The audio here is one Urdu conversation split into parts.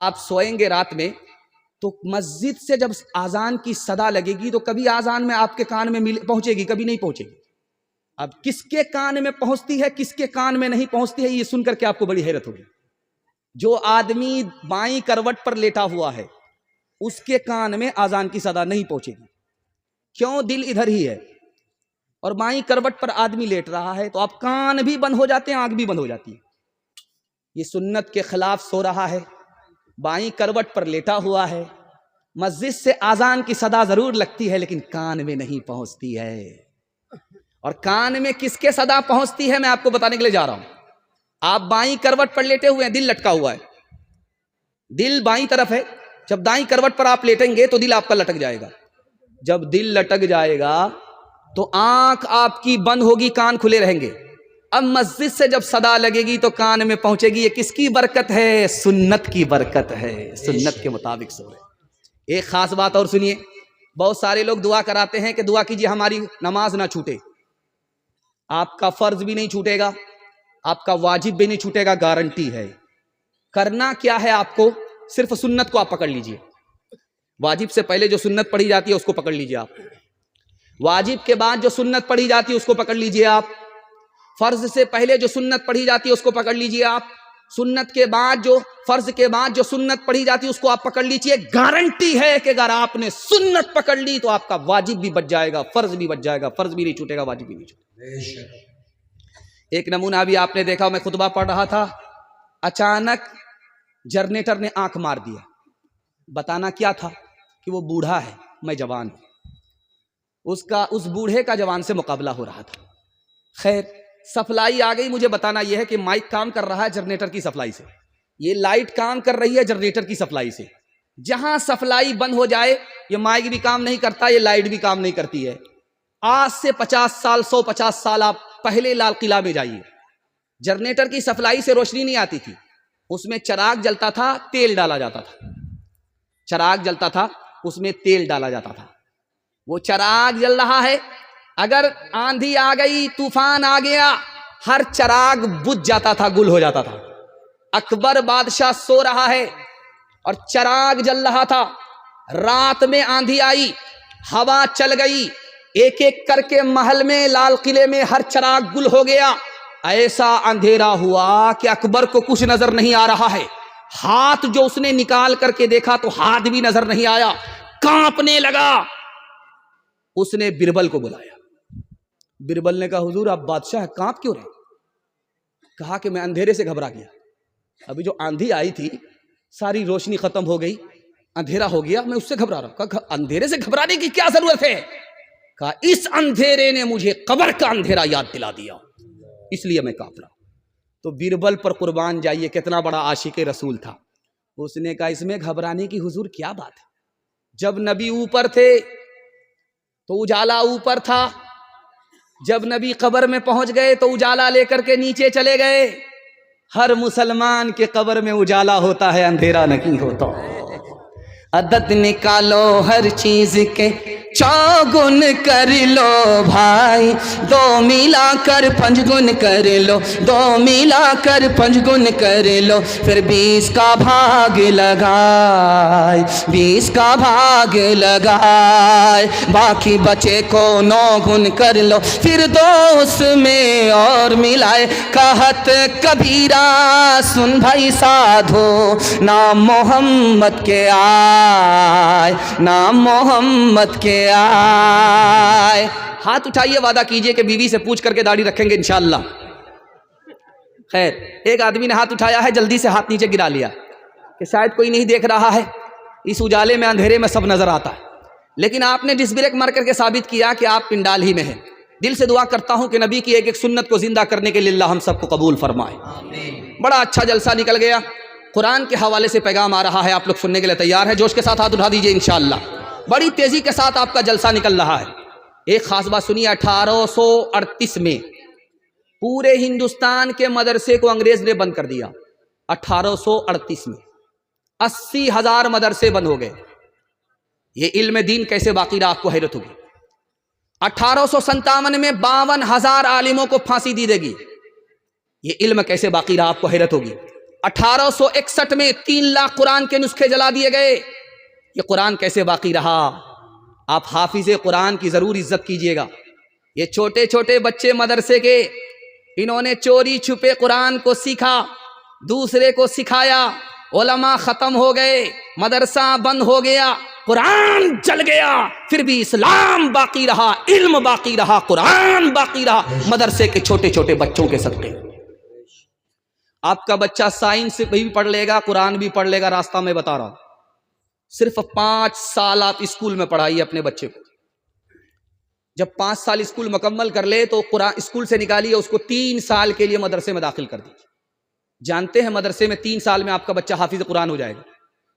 آپ سوئیں گے رات میں تو مسجد سے جب آذان کی صدا لگے گی تو کبھی آذان میں آپ کے کان میں پہنچے گی، کبھی نہیں پہنچے گی۔ اب کس کے کان میں پہنچتی ہے، کس کے کان میں نہیں پہنچتی ہے، یہ سن کر کے آپ کو بڑی حیرت ہوگی۔ جو آدمی بائیں کروٹ پر لیٹا ہوا ہے اس کے کان میں آذان کی صدا نہیں پہنچے گی، کیوں؟ دل ادھر ہی ہے، اور بائیں کروٹ پر آدمی لیٹ رہا ہے تو آپ کان بھی بند ہو جاتے ہیں، آنکھ بھی بند ہو جاتی ہے۔ یہ سنت کے خلاف سو رہا ہے، بائیں کروٹ پر لیٹا ہوا ہے، مسجد سے آذان کی صدا ضرور لگتی ہے لیکن کان میں نہیں پہنچتی ہے۔ اور کان میں کس کے صدا پہنچتی ہے میں آپ کو بتانے کے لیے جا رہا ہوں۔ آپ بائیں کروٹ پر لیٹے ہوئے ہیں، دل لٹکا ہوا ہے، دل بائیں طرف ہے، جب دائیں کروٹ پر آپ لیٹیں گے تو دل آپ کا لٹک جائے گا، جب دل لٹک جائے گا تو آنکھ آپ کی بند ہوگی، کان کھلے رہیں گے۔ اب مسجد سے جب صدا لگے گی تو کان میں پہنچے گی، یہ کس کی برکت ہے؟ سنت کی برکت ہے، سنت کے مطابق سو رہے۔ ایک خاص بات اور سنیے، بہت سارے لوگ دعا کراتے ہیں کہ دعا کیجیے ہماری نماز نہ چھوٹے۔ آپ کا فرض بھی نہیں چھوٹے گا، آپ کا واجب بھی نہیں چھوٹے گا، گارنٹی ہے۔ کرنا کیا ہے آپ کو؟ صرف سنت کو آپ پکڑ لیجئے، واجب سے پہلے جو سنت پڑھی جاتی ہے اس کو پکڑ لیجئے آپ، واجب کے بعد جو سنت پڑھی جاتی ہے اس کو پکڑ لیجئے آپ، فرض سے پہلے جو سنت پڑھی جاتی ہے اس کو پکڑ لیجئے آپ، سنت کے بعد جو فرض کے بعد جو سنت پڑھی جاتی ہے اس کو آپ پکڑ لیجئے۔ گارنٹی ہے کہ اگر آپ نے سنت پکڑ لی تو آپ کا واجب بھی بچ جائے گا، فرض بھی بچ جائے گا، فرض بھی نہیں چھوٹے گا، واجب بھی نہیں چھوٹے گا۔ ایک نمونہ بھی آپ نے دیکھا، میں خطبہ پڑھ رہا تھا، اچانک جنریٹر نے آنکھ مار دیا۔ بتانا کیا تھا کہ وہ بوڑھا ہے، میں جوان ہوں، اس بوڑھے کا جوان سے مقابلہ ہو رہا تھا۔ خیر سپلائی آ گئی، مجھے بتانا یہ ہے کہ مائک کام کر رہا ہے جنریٹر کی سپلائی سے، یہ لائٹ کام کر رہی ہے جنریٹر کی سپلائی سے۔ جہاں سپلائی بند ہو جائے یہ مائک بھی کام نہیں کرتا، یہ لائٹ بھی کام نہیں کرتی ہے۔ آج سے 50 سال 150 سال آپ پہلے لال قلعہ میں جائیے، جنریٹر کی سپلائی سے روشنی نہیں آتی تھی، اس میں چراغ جلتا تھا، تیل ڈالا جاتا تھا، چراغ جلتا تھا اس میں تیل ڈالا جاتا تھا۔ وہ چراغ جل رہا ہے، اگر آندھی آ گئی، طوفان آ گیا، ہر چراغ بجھ جاتا تھا، گل ہو جاتا تھا۔ اکبر بادشاہ سو رہا ہے اور چراغ جل رہا تھا، رات میں آندھی آئی، ہوا چل گئی، ایک ایک کر کے محل میں، لال قلعے میں ہر چراغ گل ہو گیا۔ ایسا اندھیرا ہوا کہ اکبر کو کچھ نظر نہیں آ رہا ہے، ہاتھ جو اس نے نکال کر کے دیکھا تو ہاتھ بھی نظر نہیں آیا، کانپنے لگا۔ اس نے بربل کو بلایا، بربل نے کہا حضور آپ بادشاہ کانپ کیوں رہے؟ کہا کہ میں اندھیرے سے گھبرا گیا، ابھی جو آندھی آئی تھی ساری روشنی ختم ہو گئی، اندھیرا ہو گیا، میں اس سے گھبرا رہا ہوں۔ کہا اندھیرے سے گھبرانے کی کیا ضرورت ہے؟ کہا اس اندھیرے نے مجھے قبر کا اندھیرا یاد دلا دیا، اس لیے میں کانپ رہا ہوں۔ تو بربل پر قربان جائیے، کتنا بڑا عاشق رسول تھا۔ اس نے کہا اس میں گھبرانے کی حضور کیا بات ہے؟ جب نبی اوپر تھے تو اجالا اوپر تھا، جب نبی قبر میں پہنچ گئے تو اجالا لے کر کے نیچے چلے گئے۔ ہر مسلمان کے قبر میں اجالا ہوتا ہے، اندھیرا نہیں ہوتا۔ عدد نکالو ہر چیز کے چوگن کر لو بھائی، دو ملا کر 5 گن کر لو، 2 ملا کر 5 گن کر لو، پھر 20 کا بھاگ لگائے، 20 کا بھاگ لگائے، باقی بچے کو 9 گن کر لو، پھر 2 اس میں اور ملائے۔ کہت کبیرہ سن بھائی سادھو، نام محمد کے آئے، نام محمد کے آئے۔ ہاتھ اٹھائیے، وعدہ کیجئے کہ بیوی سے پوچھ کر کے داڑھی رکھیں گے انشاءاللہ۔ خیر ایک آدمی نے ہاتھ اٹھایا ہے، جلدی سے ہاتھ نیچے گرا لیا کہ شاید کوئی نہیں دیکھ رہا ہے، اس اجالے میں اندھیرے میں سب نظر آتا ہے، لیکن آپ نے ڈس بریک مار کر کے ثابت کیا کہ آپ پنڈال ہی میں ہیں۔ دل سے دعا کرتا ہوں کہ نبی کی ایک ایک سنت کو زندہ کرنے کے لیے اللہ ہم سب کو قبول فرمائے۔ بڑا اچھا جلسہ نکل گیا، قرآن کے حوالے سے پیغام آ رہا ہے، آپ لوگ سننے کے لیے تیار ہیں؟ جوش کے ساتھ ہاتھ اٹھا دیجئے انشاءاللہ۔ بڑی تیزی کے ساتھ آپ کا جلسہ نکل رہا ہے۔ ایک خاص بات سنیے، 1838 میں پورے ہندوستان کے مدرسے کو انگریز نے بند کر دیا۔ 1838 میں 80,000 مدرسے بند ہو گئے۔ یہ علم دین کیسے باقی رہا، آپ کو حیرت ہوگی۔ 1857 میں 52,000 عالموں کو پھانسی دی دے گی، یہ علم کیسے باقی رہا، آپ کو حیرت ہوگی۔ 1861 میں 3 لاکھ قرآن کے نسخے جلا دیے گئے. یہ قرآن کیسے باقی رہا؟ آپ حافظ قرآن کی ضرور عزت کیجئے گا. یہ چھوٹے چھوٹے بچے مدرسے کے، انہوں نے چوری چھپے قرآن کو سیکھا، دوسرے کو سکھایا، علماء ختم ہو گئے، مدرسہ بند ہو گیا، قرآن جل گیا، پھر بھی اسلام باقی رہا، علم باقی رہا، قرآن باقی رہا، مدرسے کے چھوٹے چھوٹے بچوں کے صدقے. آپ کا بچہ سائنس بھی پڑھ لے گا، قرآن بھی پڑھ لے گا، راستہ میں بتا رہا ہوں. صرف 5 سال آپ اسکول میں پڑھائیے اپنے بچے کو. جب 5 سال اسکول مکمل کر لے تو قرآن اسکول سے نکالیے، اس کو 3 سال کے لیے مدرسے میں داخل کر دیجیے. جانتے ہیں مدرسے میں 3 سال میں آپ کا بچہ حافظ قرآن ہو جائے گا.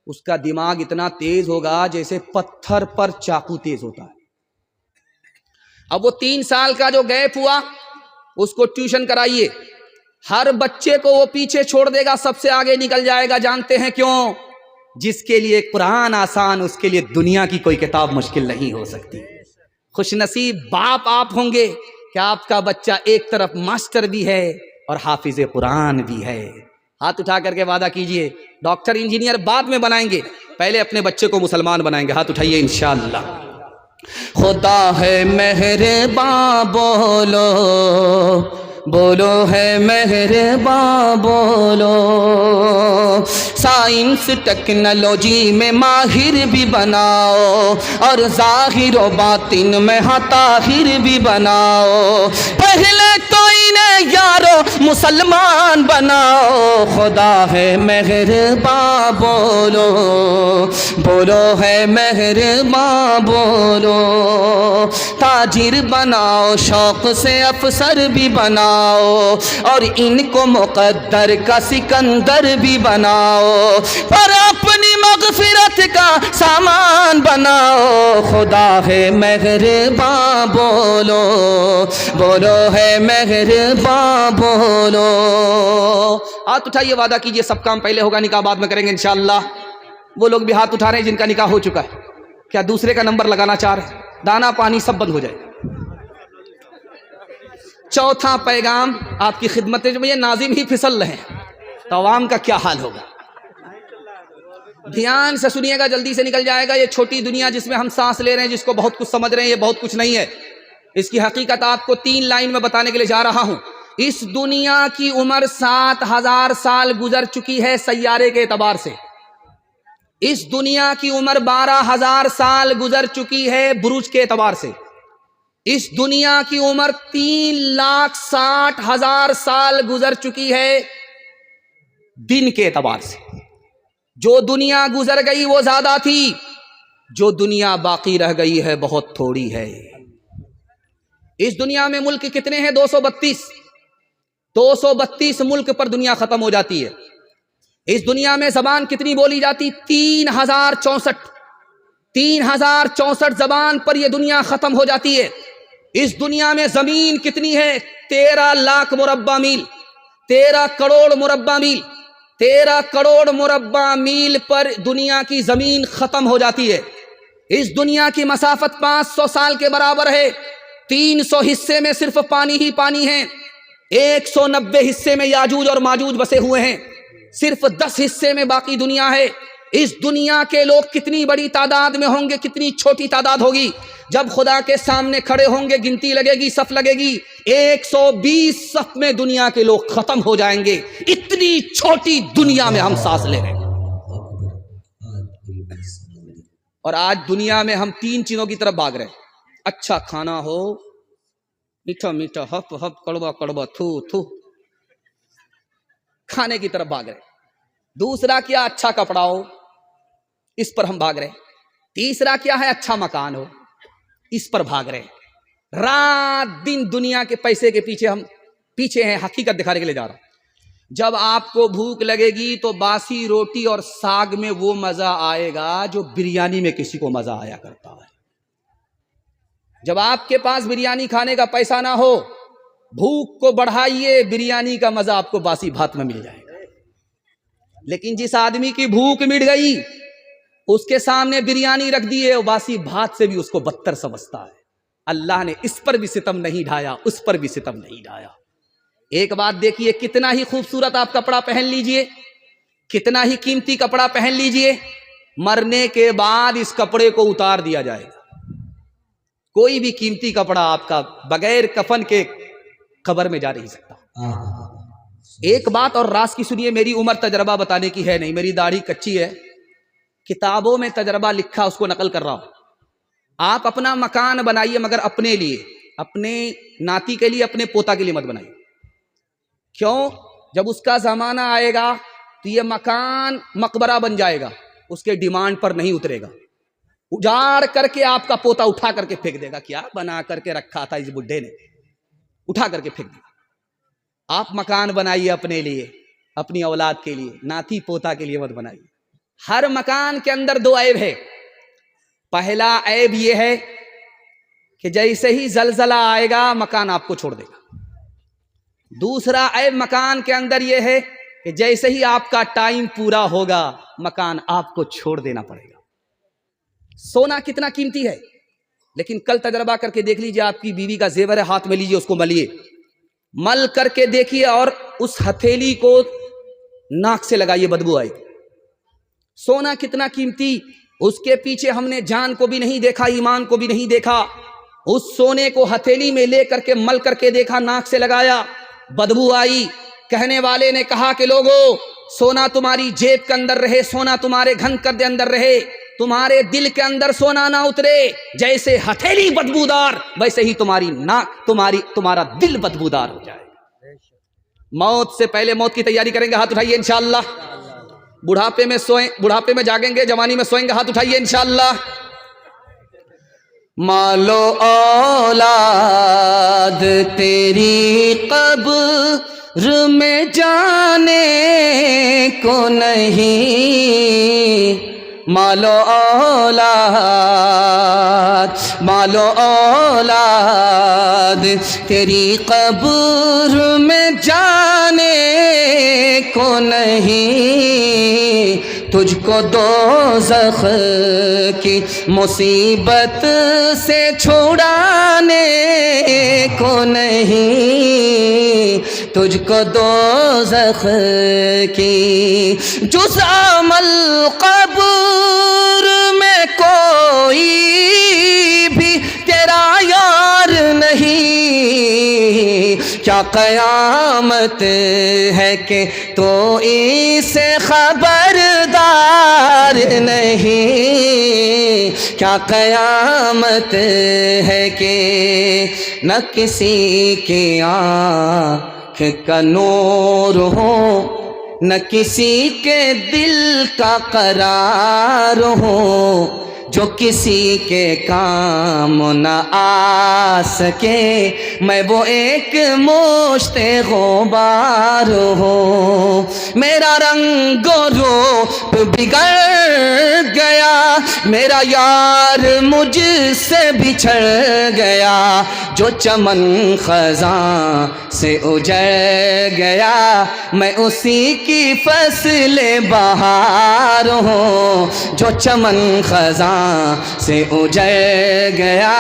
اس کا دماغ اتنا تیز ہوگا جیسے پتھر پر چاقو تیز ہوتا ہے. اب وہ 3 سال کا جو گیپ ہوا، اس کو ٹیوشن کرائیے. ہر بچے کو وہ پیچھے چھوڑ دے گا، سب سے آگے نکل جائے گا. جانتے ہیں کیوں؟ جس کے لیے قرآن آسان، اس کے لیے دنیا کی کوئی کتاب مشکل نہیں ہو سکتی. خوش نصیب باپ آپ ہوں گے کہ آپ کا بچہ ایک طرف ماسٹر بھی ہے اور حافظ قرآن بھی ہے. ہاتھ اٹھا کر کے وعدہ کیجئے، ڈاکٹر انجینئر بعد میں بنائیں گے، پہلے اپنے بچے کو مسلمان بنائیں گے. ہاتھ اٹھائیے انشاءاللہ. خدا ہے مہرباں بولو، بولو ہے مہرباں بولو. سائنس ٹیکنالوجی میں ماہر بھی بناؤ اور ظاہر و باطن میں طاہر بھی بناؤ. پہلے تو انہیں یارو مسلمان بناؤ. خدا ہے مہرباں بولو، بولو ہے مہرباں بولو. تاجر بناؤ، شوق سے افسر بھی بناؤ اور ان کو مقدر کا سکندر بھی بناؤ، پر اپنی مغفرت کا سامان بناؤ. خدا ہے مہرباں بولو، بولو ہے مہرباں بولو. ہاتھ اٹھائیے، وعدہ کیجئے سب کام پہلے ہوگا، نکاح بعد میں کریں گے انشاءاللہ. وہ لوگ بھی ہاتھ اٹھا رہے ہیں جن کا نکاح ہو چکا ہے، کیا دوسرے کا نمبر لگانا چاہ رہے ہیں؟ دانا پانی سب بند ہو جائے. چوتھا پیغام آپ کی خدمت میں، یہ ناظم ہی پھسل رہے ہیں تو عوام کا کیا حال ہوگا؟ دھیان سے سنیے گا، جلدی سے نکل جائے گا. یہ چھوٹی دنیا جس میں ہم سانس لے رہے ہیں، جس کو بہت کچھ سمجھ رہے ہیں، یہ بہت کچھ نہیں ہے. اس کی حقیقت آپ کو 3 لائن میں بتانے کے لیے جا رہا ہوں. اس دنیا کی عمر 7000 سال گزر چکی ہے سیارے کے اعتبار سے. اس دنیا کی عمر 12000 سال گزر چکی ہے برج کے اعتبار سے. اس دنیا کی عمر 3,60,000 سال گزر چکی ہے دن کے اعتبار سے. جو دنیا گزر گئی وہ زیادہ تھی، جو دنیا باقی رہ گئی ہے بہت تھوڑی ہے. اس دنیا میں ملک کتنے ہیں؟ 232. 232 ملک پر دنیا ختم ہو جاتی ہے. اس دنیا میں زبان کتنی بولی جاتی؟ 3064. 3064 زبان پر یہ دنیا ختم ہو جاتی ہے. اس دنیا میں زمین کتنی ہے؟ 13 لاکھ مربع میل. 13 کروڑ مربع میل. 13 کروڑ مربع میل پر دنیا کی زمین ختم ہو جاتی ہے. اس دنیا کی مسافت 500 سال کے برابر ہے. 300 حصے میں صرف پانی ہی پانی ہے. 190 حصے میں یاجوج اور ماجوج بسے ہوئے ہیں. صرف 10 حصے میں باقی دنیا ہے. اس دنیا کے لوگ کتنی بڑی تعداد میں ہوں گے، کتنی چھوٹی تعداد ہوگی. جب خدا کے سامنے کھڑے ہوں گے، گنتی لگے گی، صف لگے گی، 120 صف میں دنیا کے لوگ ختم ہو جائیں گے. اتنی چھوٹی دنیا میں ہم سانس لے رہے ہیں. اور آج دنیا میں ہم 3 چیزوں کی طرف بھاگ رہے ہیں. اچھا کھانا ہو، میٹھا میٹھا، ہپ ہپ، کڑوا کڑوا، تھو تھو، کھانے کی طرف بھاگ رہے ہیں. دوسرا کیا؟ اچھا کپڑا ہو، اس پر ہم بھاگ رہے ہیں. تیسرا کیا ہے؟ اچھا مکان ہو، اس پر بھاگ رہے ہیں. رات دن دنیا کے پیسے کے پیچھے ہم پیچھے ہیں. حقیقت دکھانے کے لیے جا رہا ہوں. جب آپ کو بھوک لگے گی تو باسی روٹی اور ساگ میں وہ مزہ آئے گا جو بریانی میں کسی کو مزہ آیا کرتا ہے. جب آپ کے پاس بریانی کھانے کا پیسہ نہ ہو، بھوک کو بڑھائیے، بریانی کا مزہ آپ کو باسی بھات میں مل جائے گا. لیکن جس آدمی کی بھوک مٹ گئی، اس کے سامنے بریانی رکھ دیے، وہ باسی بھات سے بھی اس کو بدتر سمجھتا ہے. اللہ نے اس پر بھی ستم نہیں ڈھایا، اس پر بھی ستم نہیں ڈھایا. ایک بات دیکھیے، کتنا ہی خوبصورت آپ کپڑا پہن لیجئے، کتنا ہی قیمتی کپڑا پہن لیجئے، مرنے کے بعد اس کپڑے کو اتار دیا جائے گا۔ کوئی بھی قیمتی کپڑا آپ کا بغیر کفن کے قبر میں جا نہیں سکتا۔ ایک بات اور راز کی سنیے، میری عمر تجربہ بتانے کی ہے نہیں، میری داڑھی کچی ہے، کتابوں میں تجربہ لکھا اس کو نقل کر رہا ہوں۔ آپ اپنا مکان بنائیے مگر اپنے لیے، اپنے ناتی کے لیے، اپنے پوتا کے لیے مت بنائیے۔ کیوں؟ جب اس کا زمانہ آئے گا تو یہ مکان مقبرہ بن جائے گا، اس کے ڈیمانڈ پر نہیں اترے گا، اجاڑ کر کے آپ کا پوتا اٹھا کر کے پھینک دے گا، کیا بنا کر کے رکھا تھا اس بڈھے نے، اٹھا کر کے پھینک دے گا۔ آپ مکان بنائیے اپنے لیے، اپنی اولاد کے لیے، ناتی پوتا کے لیے مت بنائیے۔ ہر مکان کے اندر دو عیب ہے۔ پہلا عیب یہ ہے کہ جیسے ہی زلزلہ آئے گا مکان آپ کو چھوڑ دے گا۔ دوسرا عیب مکان کے اندر یہ ہے کہ جیسے ہی آپ کا ٹائم پورا ہوگا مکان آپ کو چھوڑ دینا پڑے گا۔ سونا کتنا قیمتی ہے، لیکن کل تجربہ کر کے دیکھ لیجئے، آپ کی بیوی کا زیور ہے، ہاتھ میں لیجئے، اس کو ملیے، مل کر کے دیکھیے اور اس ہتھیلی کو ناک سے لگائیے، بدبو آئے۔ سونا کتنا قیمتی، اس کے پیچھے ہم نے جان کو بھی نہیں دیکھا، ایمان کو بھی نہیں دیکھا، اس سونے کو ہتھیلی میں لے کر کے مل کر کے دیکھا، ناک سے لگایا، بدبو آئی۔ کہنے والے نے کہا کہ لوگو، سونا تمہاری جیب کے اندر رہے، سونا تمہارے گھن کے اندر رہے، تمہارے دل کے اندر سونا نہ اترے۔ جیسے ہتھیلی بدبودار ویسے ہی تمہارا دل بدبودار ہو جائے گا۔ موت سے پہلے موت کی تیاری کریں گے، ہاتھ اٹھائیے انشاءاللہ۔ بڑھاپے میں جاگیں گے، جوانی میں سوئیں گے، ہاتھ اٹھائیے انشاءاللہ۔ مالو اولاد تیری قبر میں جانے کو نہیں، مالو اولاد تیری قبر میں جانے کو نہیں، تجھ کو دوزخ کی مصیبت سے چھڑانے کو نہیں، تجھ کو دوزخ کی جز عمل قبر میں کوئی بھی تیرا یار نہیں۔ کیا قیامت ہے کہ تو اسے خبردار نہیں، کیا قیامت ہے کہ نہ کسی کی آنکھ کا نور ہو، نہ کسی کے دل کا قرار ہو، جو کسی کے کام نہ آ سکے، میں وہ ایک مشت غبار ہوں۔ میرا رنگ و روپ بگڑ گیا، میرا یار مجھ سے بچھڑ گیا، جو چمن خزاں سے اجڑ گیا، میں اسی کی فصل بہار ہوں، جو چمن خزاں سے اجڑ گیا۔